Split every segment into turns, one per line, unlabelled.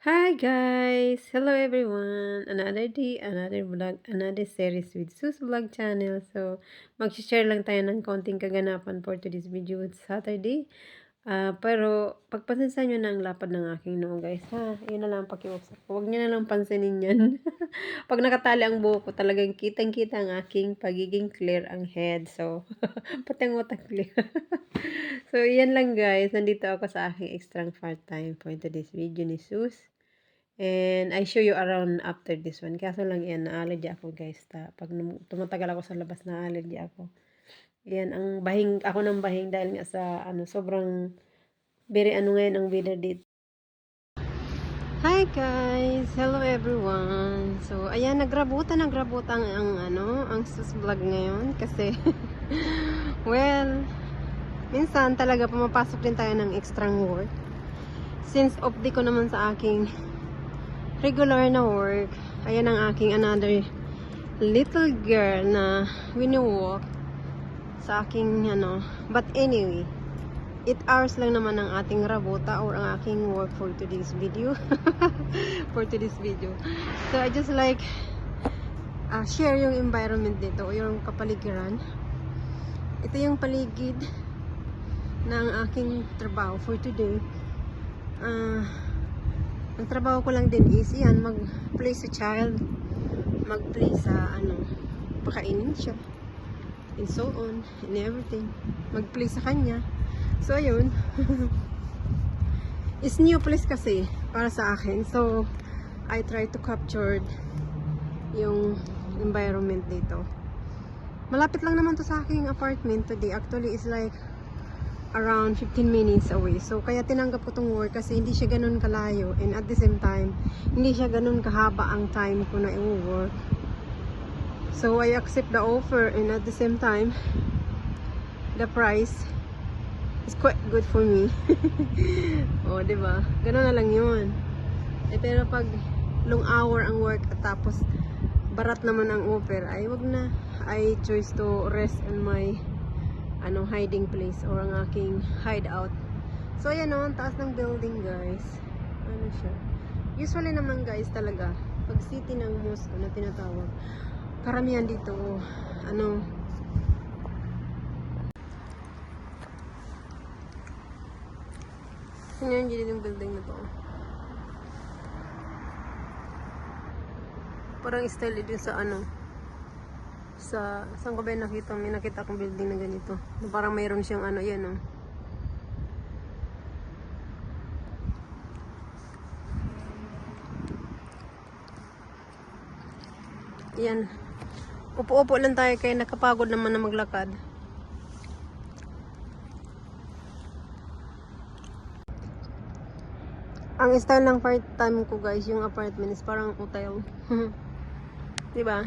Hi guys! Hello everyone! Another day, another vlog, another series with Sus Vlog Channel. So, mag-share lang tayo ng konting kaganapan for today's video. It's Saturday. Pero, pagpasensan nyo na ang lapad ng aking noo guys ha. Yun na lang pakiusap. Huwag nyo na lang pansinin yan. Pag nakatali ang buhok ko, talagang kitang-kita ang aking pagiging clear ang head. So, pati ang utak clear. So, yan lang guys. Nandito ako sa aking extra part-time for today's video ni Sus. And I show you around after this one. Kaso lang yan, na-allergy ako guys. Pag tumatagal ako sa labas, na-allergy ako. Yan, ang bahing, ako ng bahing dahil nga sa, sobrang, very ngayon ang weather dito. Hi guys! Hello everyone! So, ayan, nagrabutan ang sus vlog ngayon. Kasi, well, minsan talaga pumapasok din tayo ng extra work. Since off day ko naman sa aking regular na work, ayan ang aking another little girl na wini-walk sa aking but anyway, 8 hours lang naman ang ating rabuta or ang aking work for today's video. So I just like share yung environment dito o yung kapaligiran. Ito yung paligid ng aking trabaho for today. Ang trabaho ko lang din is yan, mag-play sa child, mag-play sa pakainin siya, and so on, and everything. Mag-play sa kanya. So, ayun. It's new place kasi, para sa akin. So, I try to capture yung environment dito. Malapit lang naman to sa aking apartment today. Actually, it's like around 15 minutes away. So, kaya tinanggap ko tong work kasi hindi siya ganun kalayo. And at the same time, hindi siya ganun kahaba ang time ko na i-work. So, I accept the offer and at the same time, the price is quite good for me. O, diba? Ganun na lang yun. Pero pag long hour ang work at tapos barat naman ang offer, ay wag na. I choose to rest on my hiding place or ang aking hideout. So ayan ang taas ng building guys. Siya. Usually naman guys talaga pag city ng Moscow na tinatawag, karamihan dito sinyan dito yung building na to. Parang style din sa saan ko ba nakita? May nakita akong building na ganito. Na parang mayroon siyang yan Yan. Upo-upo lang tayo kaya nakapagod naman na maglakad. Ang style ng part-time ko guys, yung apartment is parang hotel. Diba?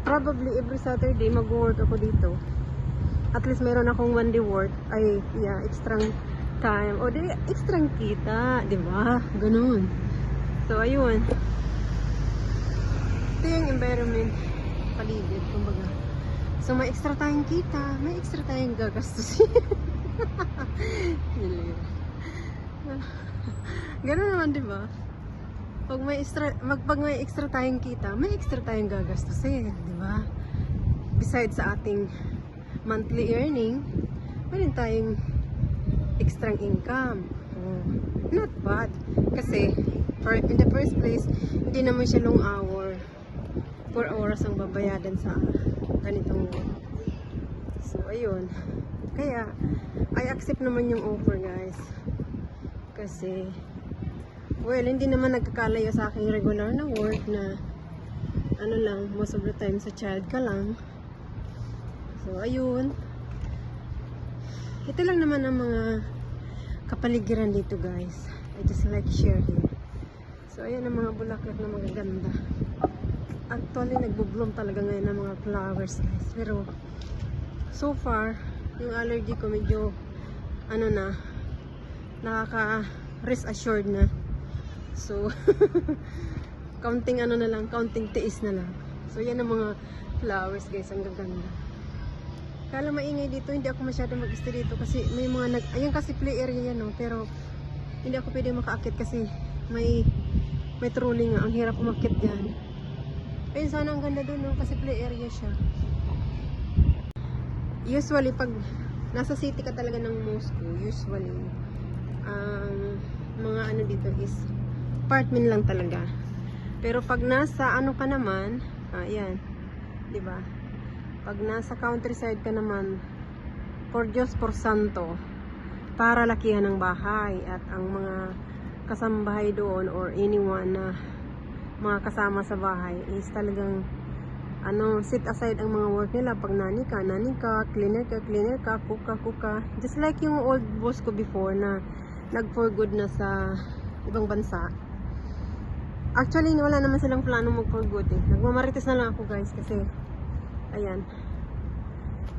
Probably every Saturday mag-work ako dito. At least meron akong one day work. Ay, yeah, extra time. O, di, extra kita. Diba? Ganun. So, ayun. Ito yung environment. Paligid, kumbaga. So, may extra tayong kita. May extra tayong gagastusin. Ganun naman, diba? Pag may extra tayong kita, may extra tayong gagastusin, di ba? Besides sa ating monthly earning, meron tayong extra income. Not bad. Kasi, in the first place, hindi naman siya long hour. 4 oras ang babayadan sa ganitong work. So, ayun. Kaya, I accept naman yung offer, guys. Kasi, well, hindi naman nagkakalayo sa aking regular na work na lang, most of the time sa child ka lang. So, ayun. Ito lang naman ang mga kapaligiran dito, guys. I just like share here. So, ayan ang mga bulaklak na magaganda. Actually, nagbo-bloom talaga ngayon ng mga flowers, guys. Pero, so far, yung allergy ko medyo, nakaka-rest assured na. So, counting counting tiis na lang. So, yan ang mga flowers guys, ang gaganda. Kala maingay dito, hindi ako masyado mag-stay dito kasi may mga ayun kasi play area yan, no? Pero hindi ako pwede makaakit kasi may trolley nga, ang hirap umakyat diyan. Ayun, sana ang ganda doon, no? Kasi play area siya. Usually pag nasa city ka talaga ng Moscow, usually mga ano dito is apartment lang talaga. Pero pag nasa ano ka naman, ayan, 'di ba? Pag nasa countryside ka naman, por Diyos por Santo, para lakihan ng bahay at ang mga kasambahay doon or anyone na mga kasama sa bahay is talagang ano, sit aside ang mga work nila. Pag nani ka, cleaner ka, cook ka. Just like yung old boss ko before na nag for good na sa ibang bansa. Actually, wala naman silang plano mag for good eh. Nagmamarites na lang ako guys kasi ayan.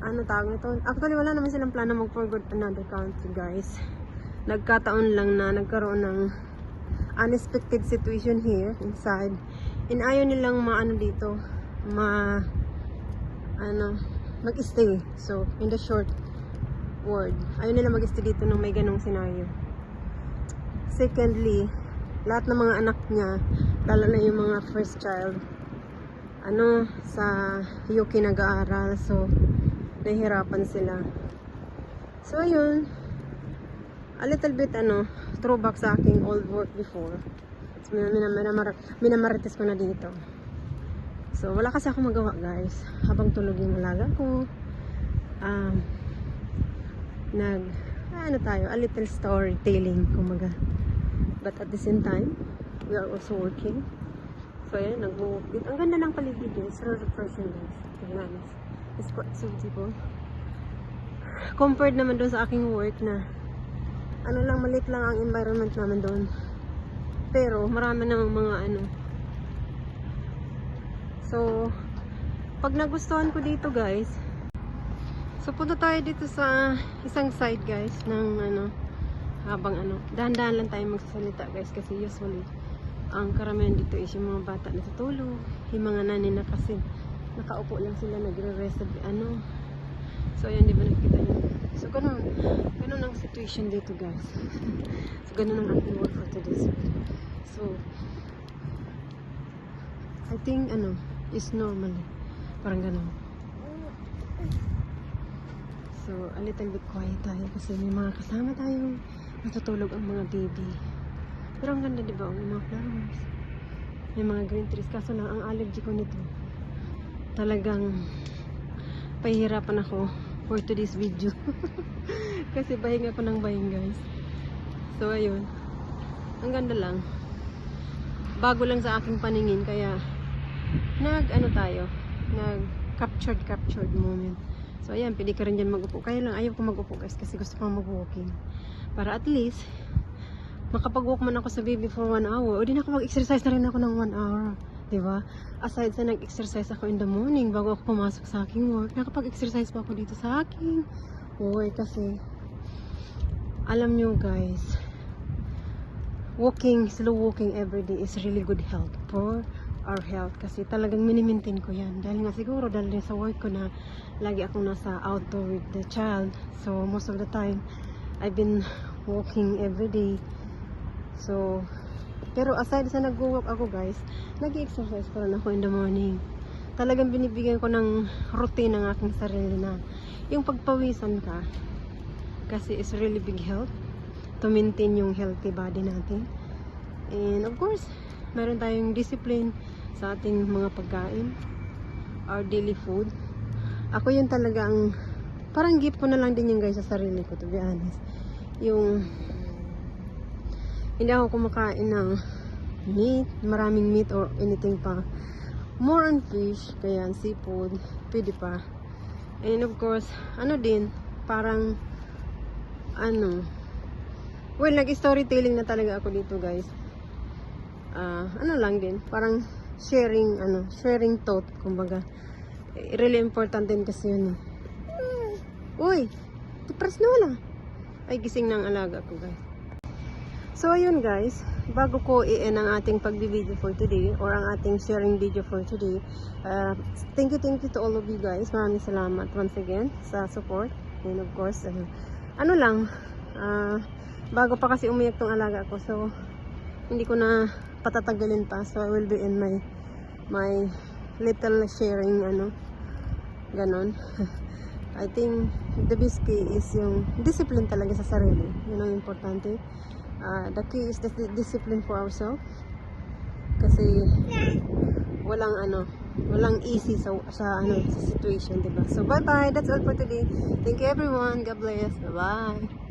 Ano tawag nito? Actually, wala naman silang plano mag for good another country guys. Nagkataon lang na nagkaroon ng unexpected situation here inside. And ayaw nilang maano dito, mag-stay. So, in the short word, ayaw nila mag-stay dito nung may ganong scenario. Secondly, lahat ng mga anak niya, lalo na yung mga first child, sa UK nag-aaral. So, nahihirapan sila. So, ayun. A little bit, throwback sa aking old work before. Minamarites ko na dito. So, wala kasi ako magawa, guys. Habang tulog yung alaga ko, a little storytelling, kumaga. But at the same time, we are also working. So, ayan, nag-walk dito. Ang ganda ng paligid guys. It's really refreshing guys. To be honest. It's quite suitable. Compared naman doon sa aking work na maliit lang ang environment naman doon. Pero, marami namang mga So, pag nagustuhan ko dito guys, so punta tayo dito sa isang side guys ng habang dahan-dahan lang tayo magsasalita guys kasi usually ang karamihan dito is yung mga bata na natutulog, yung mga nani na kasi nakaupo lang sila nagre-rest so ayan, di ba nakikita nyo? So ganun ang situation dito guys. So ganun ang aking work for today. So I think is normal, parang ganun. So a little bit quiet tayo kasi may mga kasama tayong natutulog ang mga baby. Pero ang ganda, diba? May mga flowers. May mga green trees. Kaso lang, ang allergy ko nito. Talagang pahihirapan ako for today's video. Kasi bahing ako ng bahing, guys. So, ayun. Ang ganda lang. Bago lang sa aking paningin. Kaya, nag-captured moment. So, ayan. Pwede ka rin dyan mag-upo. Kaya lang, ayaw ko mag-upo, guys. Kasi gusto ko mag-walking. Para at least, makapag-walk man ako sa baby for 1 hour, o di na ako mag-exercise na rin ako ng 1 hour. Diba? Aside sa nag-exercise ako in the morning bago ako pumasok sa aking work, nakapag-exercise pa ako dito sa aking work kasi alam nyo guys, slow walking everyday is really good health for our health kasi talagang minimaintain ko yan. Dahil nga siguro, dahil din sa work ko na lagi akong nasa outdoor with the child. So, most of the time, I've been walking everyday. So, pero aside sa nag-walk ako guys, nag-exercise pa rin ako in the morning. Talagang binibigyan ko ng routine ng aking sarili na yung pagpawisan ka. Kasi it's really big help to maintain yung healthy body natin. And of course, meron tayong discipline sa ating mga pagkain, our daily food. Ako yun talaga ang, parang gift ko na lang din yung guys sa sarili ko, to be honest. Yung hindi ako kumakain ng meat, maraming meat or anything pa. More on fish, kaya seafood, pwede pa. And of course, parang well, nag-storytelling na talaga ako dito guys. Lang din, parang sharing thought, kumbaga. Really important din kasi yun. Uy, tipras na wala. Ay, gising ng alaga ko guys. So, ayun guys, bago ko i-end ang ating pag-video for today or ang ating sharing video for today, thank you to all of you guys. Maraming salamat once again sa support. And of course, ano lang, bago pa kasi umiyak tong alaga ko, so hindi ko na patatagalin pa. So I will be in my little sharing, ganon. I think the best key is yung discipline talaga sa sarili. Yun ang importante. The key is the discipline for ourselves. Kasi walang easy sa situation, diba? So bye bye, that's all for today. Thank you everyone. God bless. Bye bye.